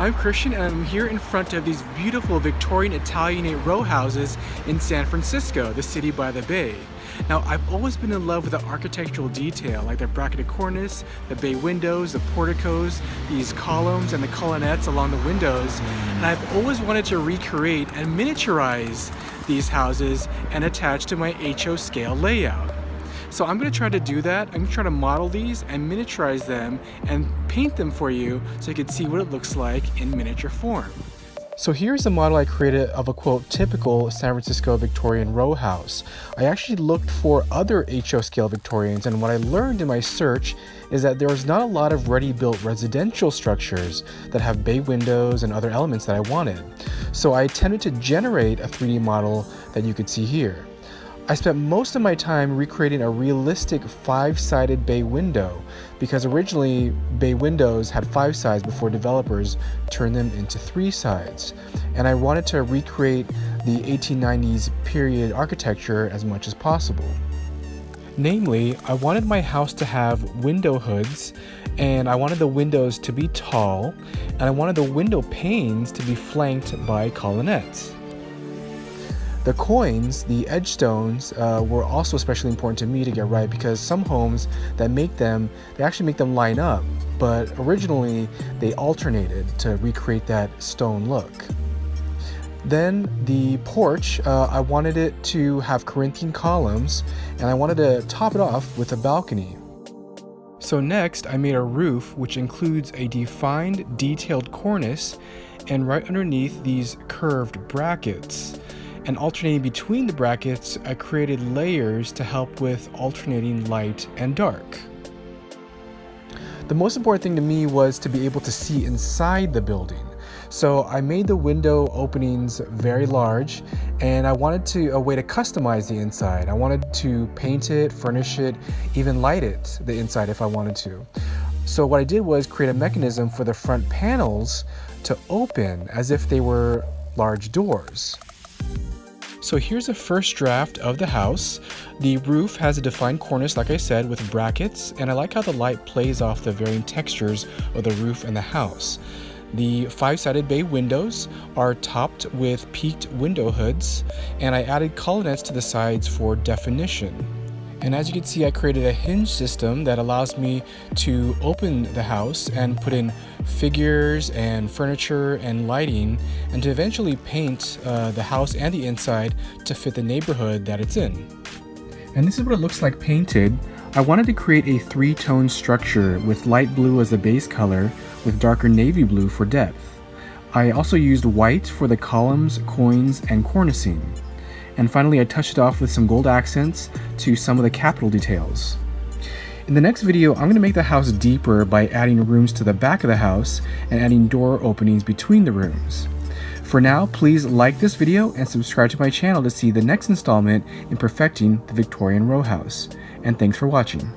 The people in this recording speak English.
I'm Christian and I'm here in front of these beautiful Victorian Italianate row houses in San Francisco, the city by the bay. Now, I've always been in love with the architectural detail, like the bracketed cornice, the bay windows, the porticos, these columns and the colonnettes along the windows. And I've always wanted to recreate and miniaturize these houses and attach to my HO scale layout. So I'm going to try to do that. I'm going to try to model these and miniaturize them and paint them for you so you can see what it looks like in miniature form. So here's the model I created of a quote typical San Francisco Victorian row house. I actually looked for other HO scale Victorians, and what I learned in my search is that there's not a lot of ready-built residential structures that have bay windows and other elements that I wanted. So I attempted to generate a 3D model that you could see here. I spent most of my time recreating a realistic 5-sided bay window because originally bay windows had 5 sides before developers turned them into 3 sides. And I wanted to recreate the 1890s period architecture as much as possible. Namely, I wanted my house to have window hoods, and I wanted the windows to be tall, and I wanted the window panes to be flanked by colonnettes. The coins, the edge stones, were also especially important to me to get right because some homes that make them, they actually make them line up, but originally they alternated to recreate that stone look. Then the porch, I wanted it to have Corinthian columns, and I wanted to top it off with a balcony. So next I made a roof which includes a defined detailed cornice, and right underneath these curved brackets. And alternating between the brackets, I created layers to help with alternating light and dark. The most important thing to me was to be able to see inside the building. So I made the window openings very large, and I wanted a way to customize the inside. I wanted to paint it, furnish it, even light it, the inside if I wanted to. So what I did was create a mechanism for the front panels to open as if they were large doors. So here's a first draft of the house. The roof has a defined cornice, like I said, with brackets, and I like how the light plays off the varying textures of the roof and the house. The 5-sided bay windows are topped with peaked window hoods, and I added colonnettes to the sides for definition. And as you can see, I created a hinge system that allows me to open the house and put in figures and furniture and lighting, and to eventually paint the house and the inside to fit the neighborhood that it's in. And this is what it looks like painted. I wanted to create a 3-tone structure with light blue as the base color with darker navy blue for depth. I also used white for the columns, coins, and cornicing. And finally, I touched it off with some gold accents to some of the capital details. In the next video, I'm going to make the house deeper by adding rooms to the back of the house and adding door openings between the rooms. For now, please like this video and subscribe to my channel to see the next installment in perfecting the Victorian row house. And thanks for watching.